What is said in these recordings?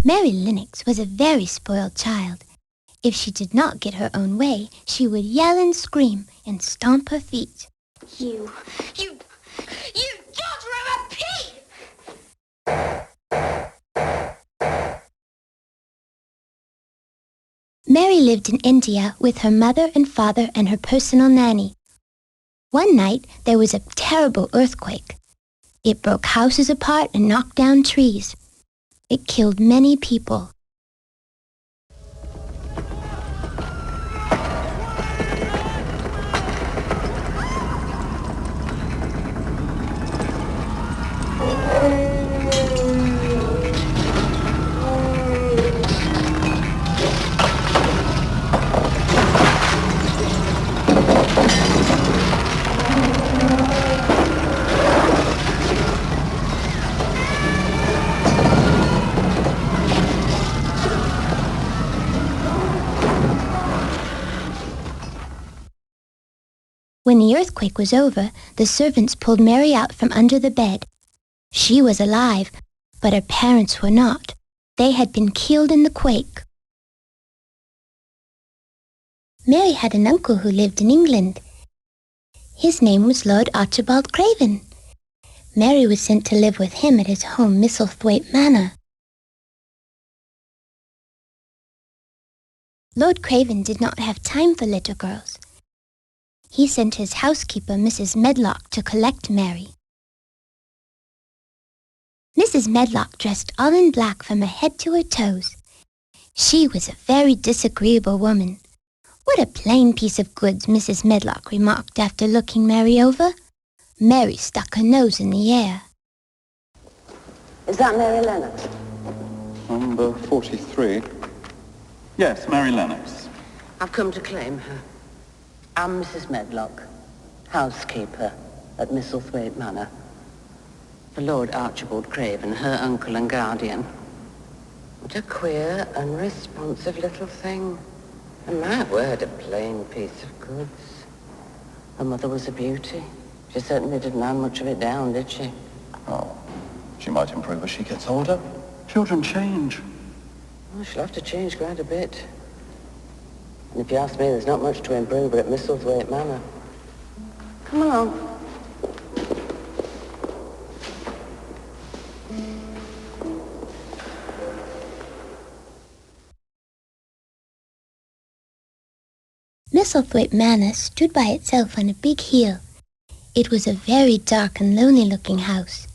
Mary Lennox was a very spoiled child. If she did not get her own way, she would yell and scream and stomp her feet. You daughter of a pig! Mary lived in India with her mother and father and her personal nanny. One night, there was a terrible earthquake. It broke houses apart and knocked down trees. It killed many people. When the earthquake was over, the servants pulled Mary out from under the bed. She was alive, but her parents were not. They had been killed in the quake. Mary had an uncle who lived in England. His name was Lord Archibald Craven. Mary was sent to live with him at his home, Misselthwaite Manor. Lord Craven did not have time for little girls. He sent his housekeeper, Mrs. Medlock, to collect Mary. Mrs. Medlock dressed all in black from her head to her toes. She was a very disagreeable woman. What a plain piece of goods, Mrs. Medlock remarked after looking Mary over. Mary stuck her nose in the air. Is that Mary Lennox? Number 43. Yes, Mary Lennox. I've come to claim her. I'm Mrs. Medlock, housekeeper at Misselthwaite Manor. For Lord Archibald Craven, her uncle and guardian. What a queer, unresponsive little thing. And my word, a plain piece of goods. Her mother was a beauty. She certainly didn't hand much of it down, did she? Oh, she might improve as she gets older. Children change. Well, she'll have to change quite a bit. And if you ask me, there's not much to improve her at Misselthwaite Manor. Come along. Misselthwaite Manor stood by itself on a big hill. It was a very dark and lonely-looking house,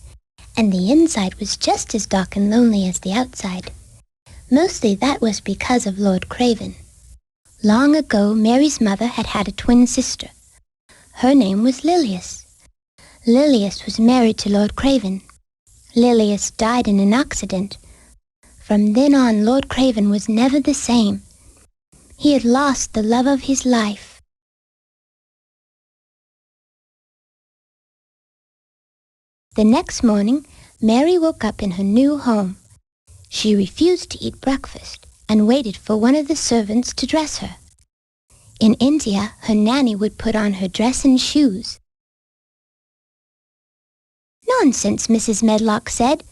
and the inside was just as dark and lonely as the outside. Mostly that was because of Lord Craven. Long ago, Mary's mother had had a twin sister. Her name was Lilias. Lilias was married to Lord Craven. Lilias died in an accident. From then on, Lord Craven was never the same. He had lost the love of his life. The next morning, Mary woke up in her new home. She refused to eat breakfast and waited for one of the servants to dress her. In India, her nanny would put on her dress and shoes. "Nonsense," Mrs. Medlock said.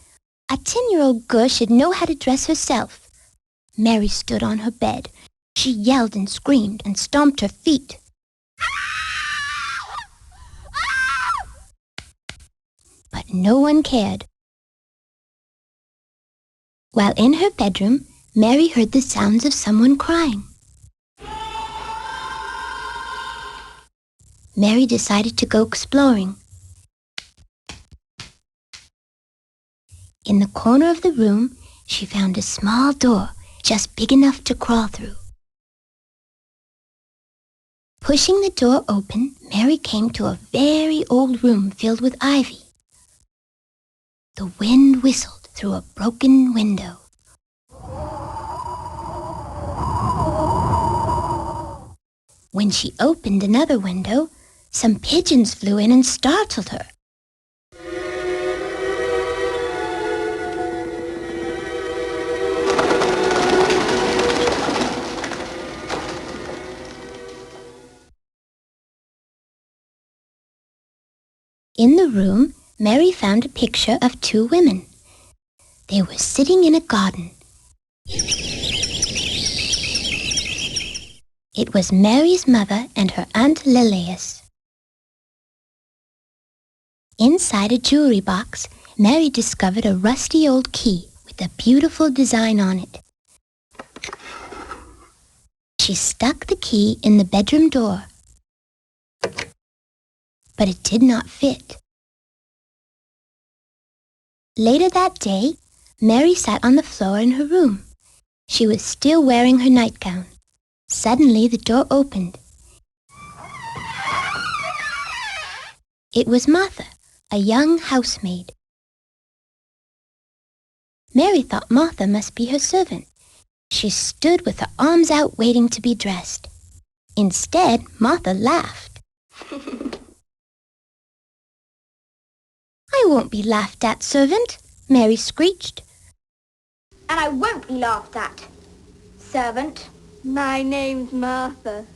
"A 10-year-old girl should know how to dress herself." Mary stood on her bed. She yelled and screamed and stomped her feet. But no one cared. While in her bedroom, Mary heard the sounds of someone crying. Mary decided to go exploring. In the corner of the room, she found a small door just big enough to crawl through. Pushing the door open, Mary came to a very old room filled with ivy. The wind whistled through a broken window. When she opened another window, some pigeons flew in and startled her. In the room, Mary found a picture of two women. They were sitting in a garden. It was Mary's mother and her Aunt Lilias. Inside a jewelry box, Mary discovered a rusty old key with a beautiful design on it. She stuck the key in the bedroom door, but it did not fit. Later that day, Mary sat on the floor in her room. She was still wearing her nightgown. Suddenly, the door opened. It was Martha, a young housemaid. Mary thought Martha must be her servant. She stood with her arms out waiting to be dressed. Instead, Martha laughed. "I won't be laughed at, servant," Mary screeched. "And I won't be laughed at, servant. My name's Martha."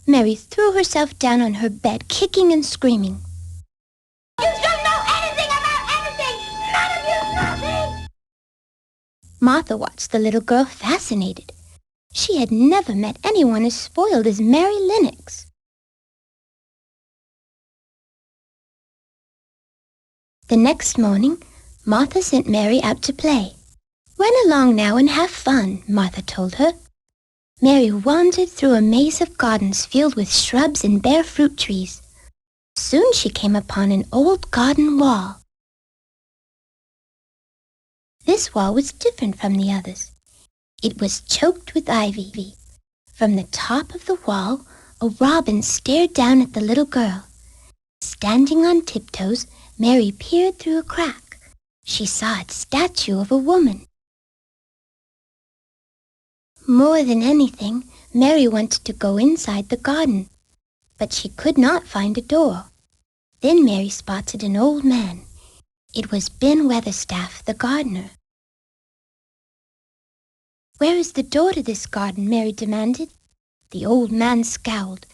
Mary threw herself down on her bed, kicking and screaming. "You don't know anything about anything! None of you, nothing!" Martha watched the little girl fascinated. She had never met anyone as spoiled as Mary Lennox. The next morning, Martha sent Mary out to play. "Run along now and have fun," Martha told her. Mary wandered through a maze of gardens filled with shrubs and bare fruit trees. Soon she came upon an old garden wall. This wall was different from the others. It was choked with ivy. From the top of the wall, a robin stared down at the little girl. Standing on tiptoes, Mary peered through a crack. She saw a statue of a woman. More than anything, Mary wanted to go inside the garden, but she could not find a door. Then Mary spotted an old man. It was Ben Weatherstaff, the gardener. "Where is the door to this garden?" Mary demanded. The old man scowled.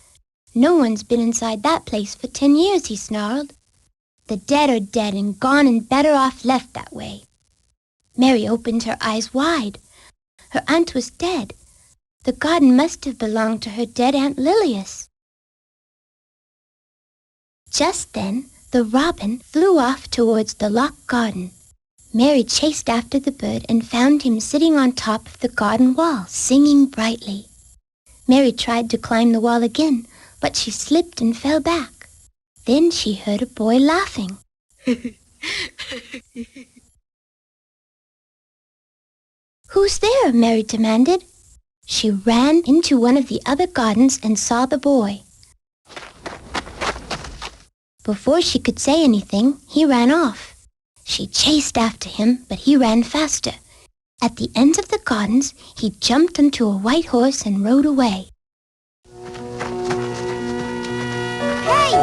"No one's been inside that place for 10 years, he snarled. "The dead are dead and gone and better off left that way." Mary opened her eyes wide. Her aunt was dead. The garden must have belonged to her dead Aunt Lilias. Just then, the robin flew off towards the locked garden. Mary chased after the bird and found him sitting on top of the garden wall, singing brightly. Mary tried to climb the wall again, but she slipped and fell back. Then she heard a boy laughing. "Who's there?" Mary demanded. She ran into one of the other gardens and saw the boy. Before she could say anything, he ran off. She chased after him, but he ran faster. At the end of the gardens, he jumped onto a white horse and rode away. Hey!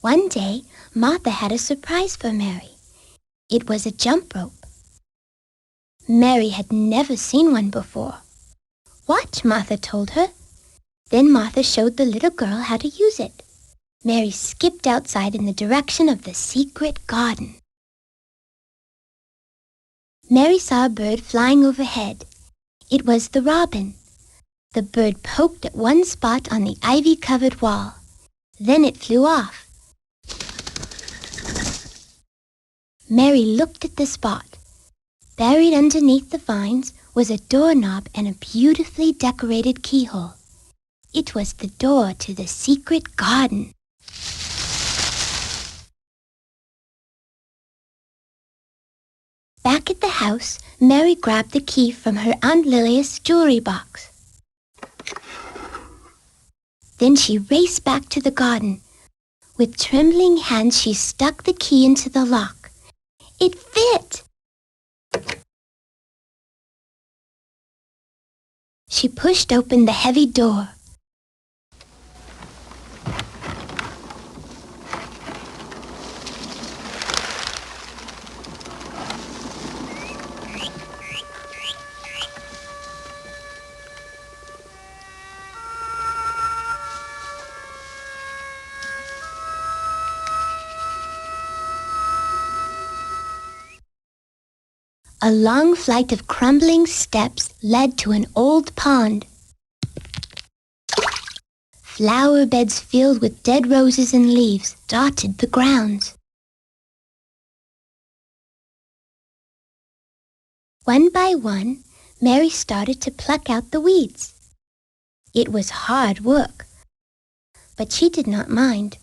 One day, Martha had a surprise for Mary. It was a jump rope. Mary had never seen one before. "Watch," Martha told her. Then Martha showed the little girl how to use it. Mary skipped outside in the direction of the secret garden. Mary saw a bird flying overhead. It was the robin. The bird poked at one spot on the ivy-covered wall. Then it flew off. Mary looked at the spot. Buried underneath the vines was a doorknob and a beautifully decorated keyhole. It was the door to the secret garden. Back at the house, Mary grabbed the key from her Aunt Lilia's jewelry box. Then she raced back to the garden. With trembling hands, she stuck the key into the lock. It fit! She pushed open the heavy door. A long flight of crumbling steps led to an old pond. Flower beds filled with dead roses and leaves dotted the grounds. One by one, Mary started to pluck out the weeds. It was hard work, but she did not mind.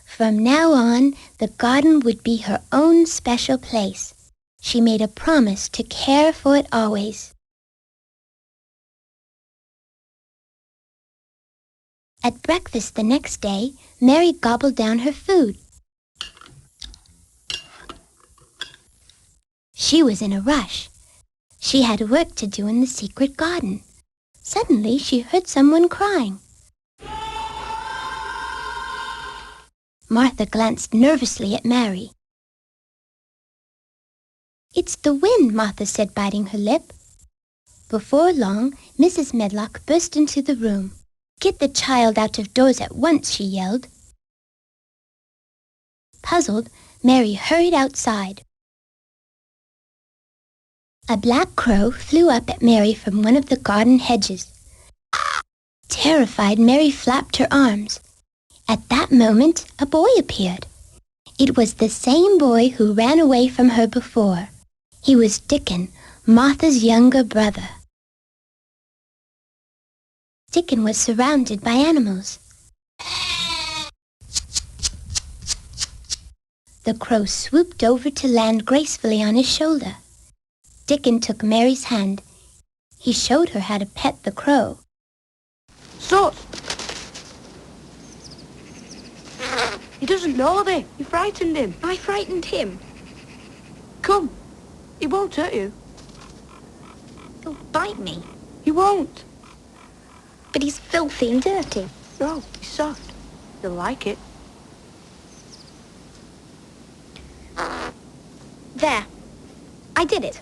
From now on, the garden would be her own special place. She made a promise to care for it always. At breakfast the next day, Mary gobbled down her food. She was in a rush. She had work to do in the secret garden. Suddenly, she heard someone crying. Martha glanced nervously at Mary. "It's the wind," Martha said, biting her lip. Before long, Mrs. Medlock burst into the room. "Get the child out of doors at once," she yelled. Puzzled, Mary hurried outside. A black crow flew up at Mary from one of the garden hedges. Terrified, Mary flapped her arms. At that moment, a boy appeared. It was the same boy who ran away from her before. He was Dickon, Martha's younger brother. Dickon was surrounded by animals. The crow swooped over to land gracefully on his shoulder. Dickon took Mary's hand. He showed her how to pet the crow. "Stop! He doesn't know me. You frightened him." I frightened him. "Come. He won't hurt you." He'll bite me. He won't. But he's filthy and dirty. No, he's soft. You'll like it. There. I did it.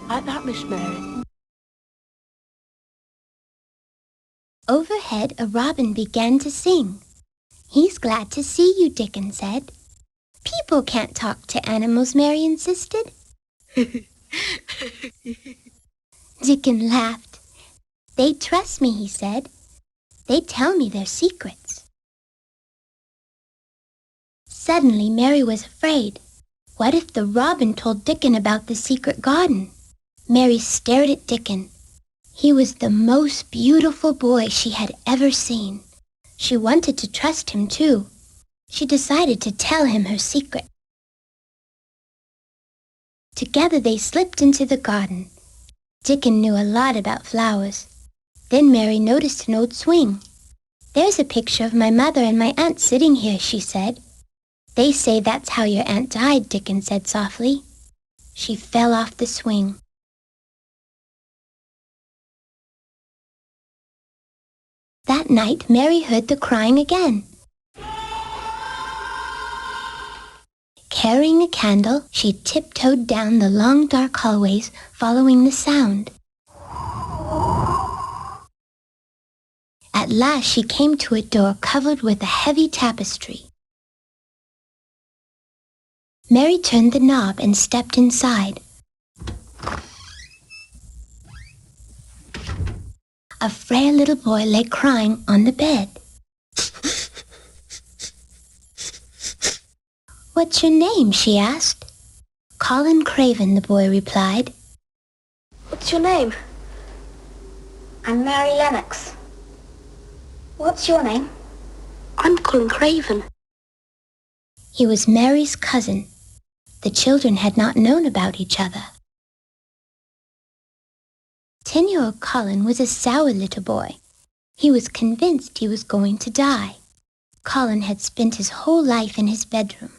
Like that, Miss Mary. Overhead, a robin began to sing. "He's glad to see you," Dickon said. "People can't talk to animals," Mary insisted. Dickon laughed. "They trust me," he said. "They tell me their secrets." Suddenly, Mary was afraid. What if the robin told Dickon about the secret garden? Mary stared at Dickon. He was the most beautiful boy she had ever seen. She wanted to trust him, too. She decided to tell him her secret. Together they slipped into the garden. Dickon knew a lot about flowers. Then Mary noticed an old swing. "There's a picture of my mother and my aunt sitting here," she said. "They say that's how your aunt died," Dickon said softly. She fell off the swing. That night, Mary heard the crying again. Carrying a candle, she tiptoed down the long dark hallways, following the sound. At last she came to a door covered with a heavy tapestry. Mary turned the knob and stepped inside. A frail little boy lay crying on the bed. "What's your name?" she asked. "Colin Craven," the boy replied. What's your name? I'm Mary Lennox. What's your name? I'm Colin Craven. He was Mary's cousin. The children had not known about each other. 10-year-old Colin was a sour little boy. He was convinced he was going to die. Colin had spent his whole life in his bedroom.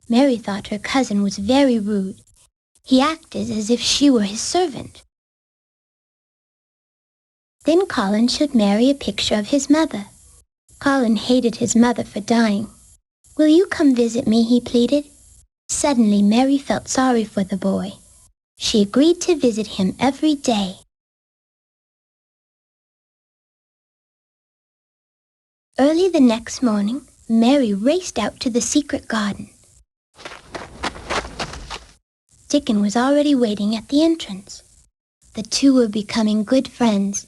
Mary thought her cousin was very rude. He acted as if she were his servant. Then Colin showed Mary a picture of his mother. Colin hated his mother for dying. "Will you come visit me?" he pleaded. Suddenly, Mary felt sorry for the boy. She agreed to visit him every day. Early the next morning, Mary raced out to the secret garden. Dickon was already waiting at the entrance. The two were becoming good friends.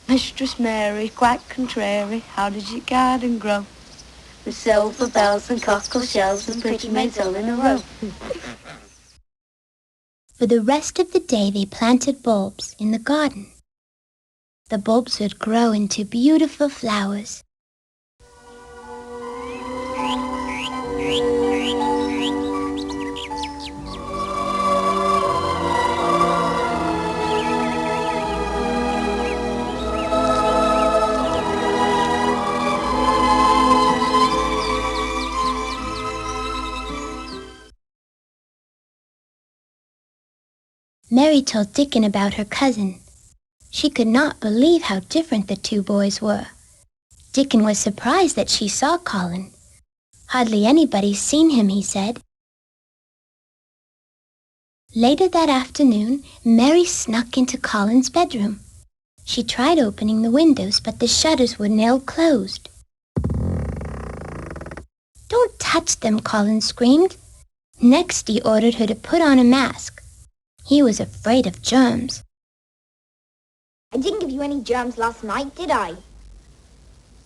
Mistress Mary, quite contrary, how did your garden grow? With silver bells and cockle shells and pretty maids all in a row. For the rest of the day they planted bulbs in the garden. The bulbs would grow into beautiful flowers. Mary told Dickon about her cousin. She could not believe how different the two boys were. Dickon was surprised that she saw Colin. Hardly anybody's seen him, he said. Later that afternoon, Mary snuck into Colin's bedroom. She tried opening the windows, but the shutters were nailed closed. "Don't touch them," Colin screamed. Next, he ordered her to put on a mask. He was afraid of germs. I didn't give you any germs last night, did I?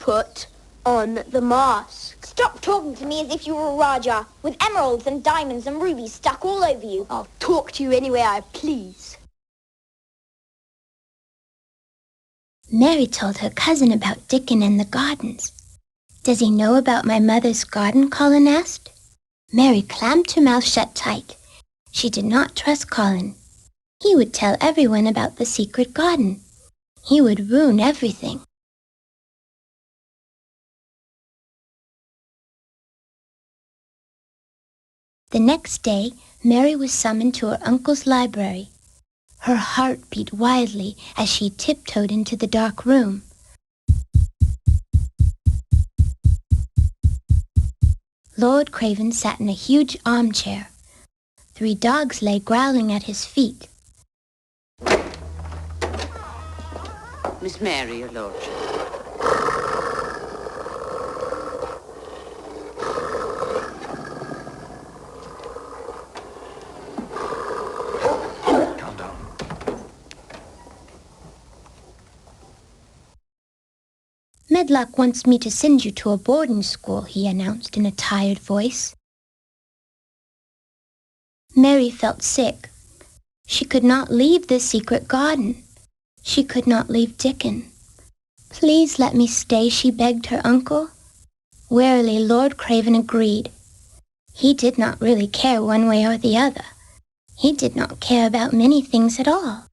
Put on the mask. Stop talking to me as if you were a Raja, with emeralds and diamonds and rubies stuck all over you. I'll talk to you any way I please. Mary told her cousin about Dickon and the gardens. "Does he know about my mother's garden?" Colin asked. Mary clamped her mouth shut tight. She did not trust Colin. He would tell everyone about the secret garden. He would ruin everything. The next day, Mary was summoned to her uncle's library. Her heart beat wildly as she tiptoed into the dark room. Lord Craven sat in a huge armchair. 3 dogs lay growling at his feet. Miss Mary, your lordship. Calm down. "Medlock wants me to send you to a boarding school," he announced in a tired voice. Mary felt sick. She could not leave the secret garden. She could not leave Dickon. "Please let me stay," she begged her uncle. Wearily, Lord Craven agreed. He did not really care one way or the other. He did not care about many things at all.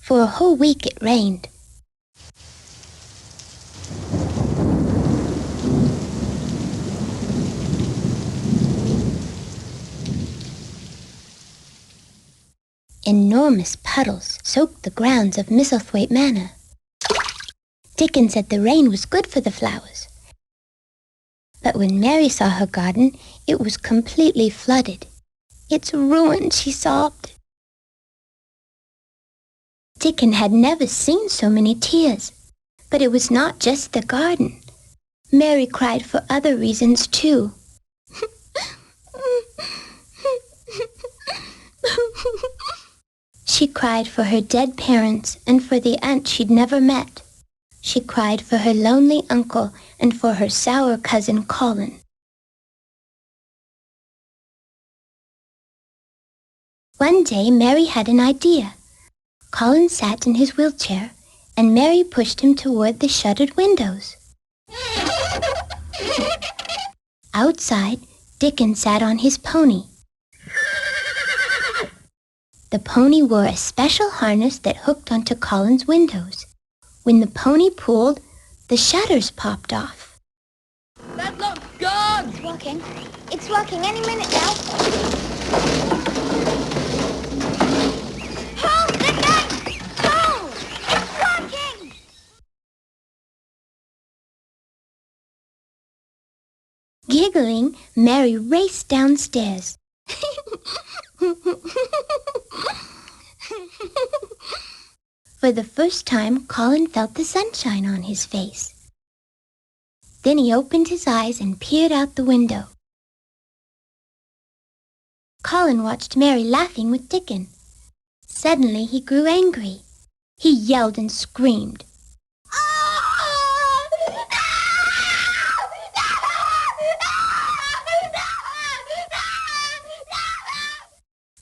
For a whole week it rained. Enormous puddles soaked the grounds of Misselthwaite Manor. Dickon said the rain was good for the flowers. But when Mary saw her garden, it was completely flooded. "It's ruined," she sobbed. Dickon had never seen so many tears. But it was not just the garden. Mary cried for other reasons too. She cried for her dead parents and for the aunt she'd never met. She cried for her lonely uncle and for her sour cousin Colin. One day Mary had an idea. Colin sat in his wheelchair and Mary pushed him toward the shuttered windows. Outside, Dickon sat on his pony. The pony wore a special harness that hooked onto Colin's windows. When the pony pulled, the shutters popped off. Medlock's gone! It's working. It's working any minute now. Hold the gate! Hold! It's working! Gig Giggling, Mary raced downstairs. For the first time, Colin felt the sunshine on his face. Then he opened his eyes and peered out the window. Colin watched Mary laughing with Dickon. Suddenly he grew angry. He yelled and screamed.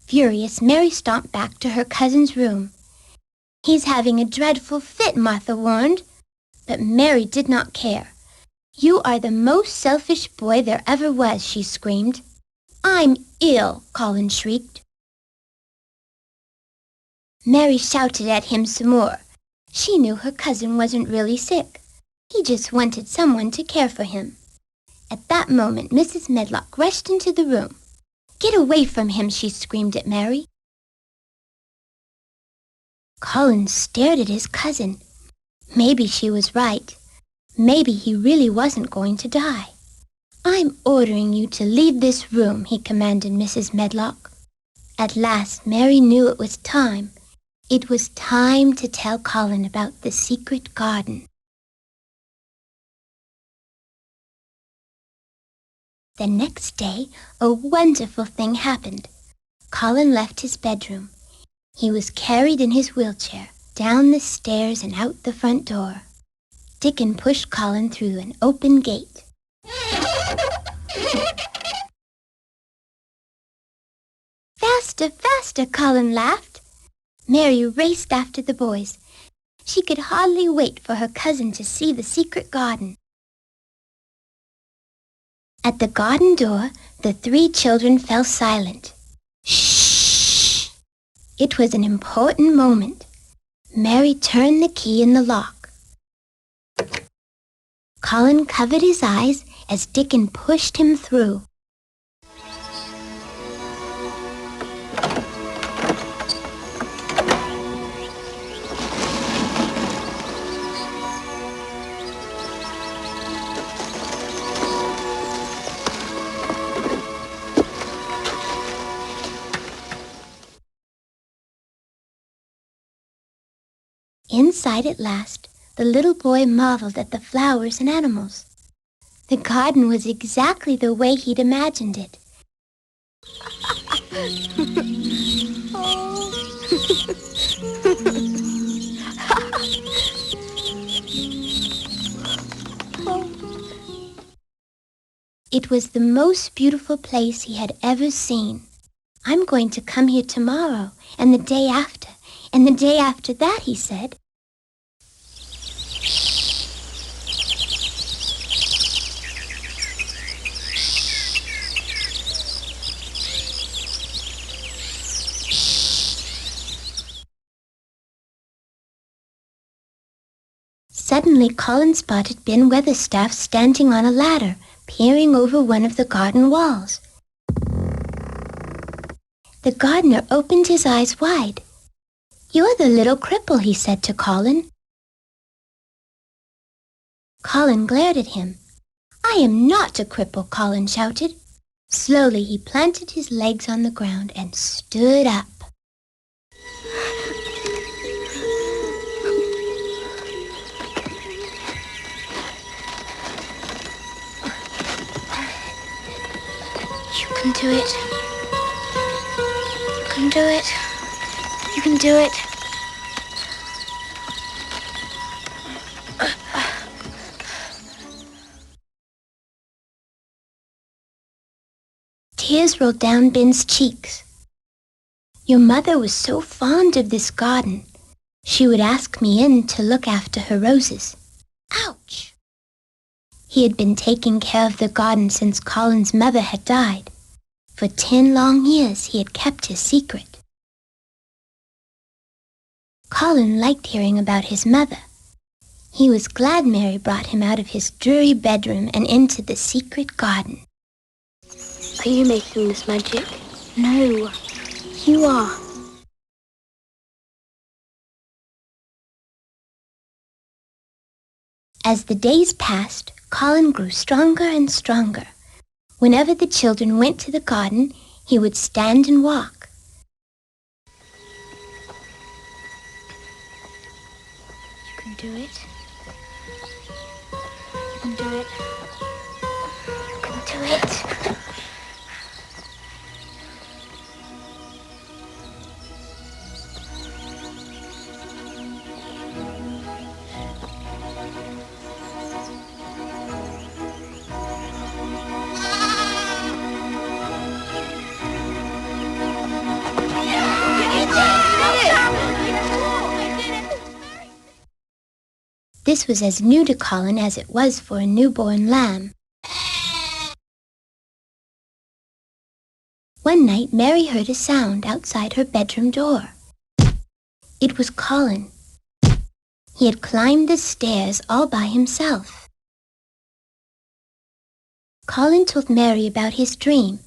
Furious, Mary stomped back to her cousin's room. "He's having a dreadful fit," Martha warned. But Mary did not care. "You are the most selfish boy there ever was," she screamed. "I'm ill," Colin shrieked. Mary shouted at him some more. She knew her cousin wasn't really sick. He just wanted someone to care for him. At that moment, Mrs. Medlock rushed into the room. "Get away from him," she screamed at Mary. Colin stared at his cousin. Maybe she was right. Maybe he really wasn't going to die. "I'm ordering you to leave this room," he commanded Mrs. Medlock. At last, Mary knew it was time. It was time to tell Colin about the secret garden. The next day, a wonderful thing happened. Colin left his bedroom. He was carried in his wheelchair, down the stairs and out the front door. Dickon pushed Colin through an open gate. "Faster, faster," Colin laughed. Mary raced after the boys. She could hardly wait for her cousin to see the secret garden. At the garden door, the three children fell silent. Shh! It was an important moment. Mary turned the key in the lock. Colin covered his eyes as Dickon pushed him through. Inside at last, the little boy marveled at the flowers and animals. The garden was exactly the way he'd imagined it. It was the most beautiful place he had ever seen. "I'm going to come here tomorrow, and the day after, and the day after that," he said. Suddenly, Colin spotted Ben Weatherstaff standing on a ladder, peering over one of the garden walls. The gardener opened his eyes wide. "You're the little cripple," he said to Colin. Colin glared at him. "I am not a cripple," Colin shouted. Slowly, he planted his legs on the ground and stood up. "You can do it. You can do it. You can do it." Tears rolled down Ben's cheeks. "Your mother was so fond of this garden. She would ask me in to look after her roses." Ouch! He had been taking care of the garden since Colin's mother had died. For 10 long years he had kept his secret. Colin liked hearing about his mother. He was glad Mary brought him out of his dreary bedroom and into the secret garden. Are you making this magic? No, you are. As the days passed, Colin grew stronger and stronger. Whenever the children went to the garden, he would stand and walk. You can do it. You can do it. You can do it. This was as new to Colin as it was for a newborn lamb. One night, Mary heard a sound outside her bedroom door. It was Colin. He had climbed the stairs all by himself. Colin told Mary about his dream.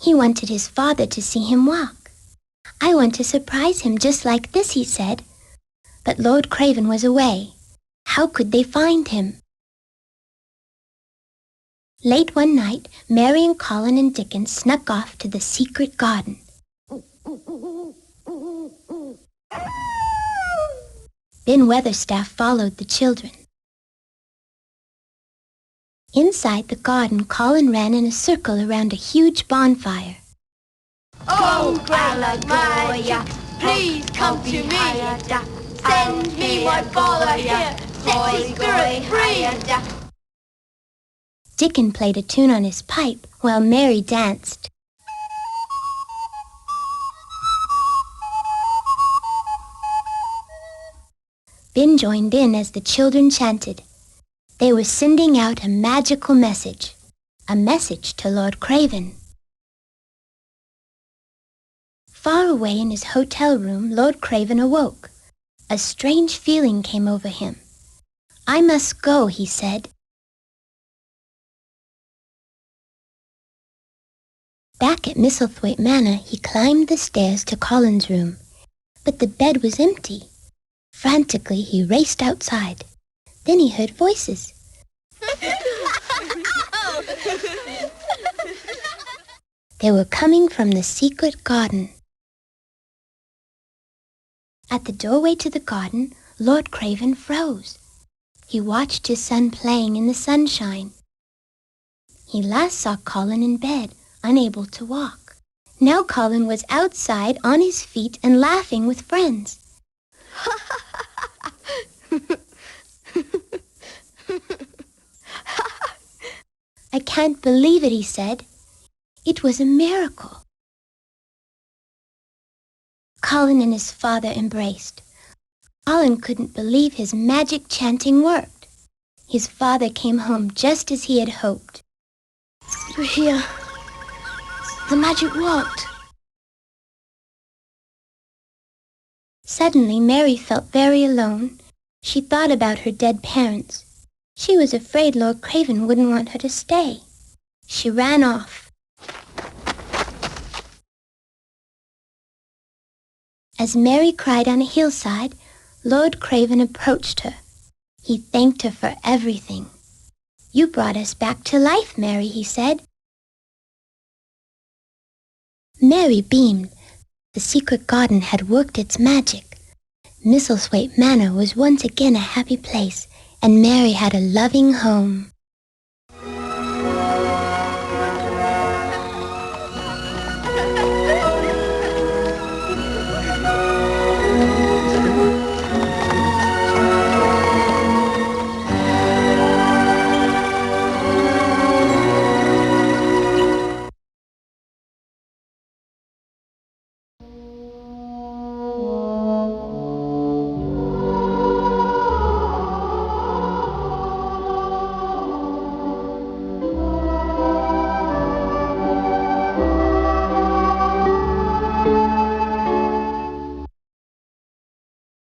He wanted his father to see him walk. "I want to surprise him just like this," he said. But Lord Craven was away. How could they find him? Late one night, Mary and Colin and Dickon snuck off to the secret garden. Ben Weatherstaff followed the children. Inside the garden, Colin ran in a circle around a huge bonfire. Oh, Allegoria, please come to me. Send me my father here. Set his spirit free. Dickon played a tune on his pipe while Mary danced. Ben joined in as the children chanted. They were sending out a magical message, a message to Lord Craven. Far away in his hotel room, Lord Craven awoke. A strange feeling came over him. "I must go," he said. Back at Misselthwaite Manor, he climbed the stairs to Colin's room, but the bed was empty. Frantically, he raced outside. Then he heard voices. They were coming from the secret garden. At the doorway to the garden, Lord Craven froze. He watched his son playing in the sunshine. He last saw Colin in bed, unable to walk. Now Colin was outside on his feet and laughing with friends. "I can't believe it," he said. "It was a miracle." Colin and his father embraced. Colin couldn't believe his magic chanting worked. His father came home just as he had hoped. We're here. The magic worked. Suddenly, Mary felt very alone. She thought about her dead parents. She was afraid Lord Craven wouldn't want her to stay. She ran off. As Mary cried on a hillside, Lord Craven approached her. He thanked her for everything. "You brought us back to life, Mary," he said. Mary beamed. The secret garden had worked its magic. Misselthwaite Manor was once again a happy place, and Mary had a loving home.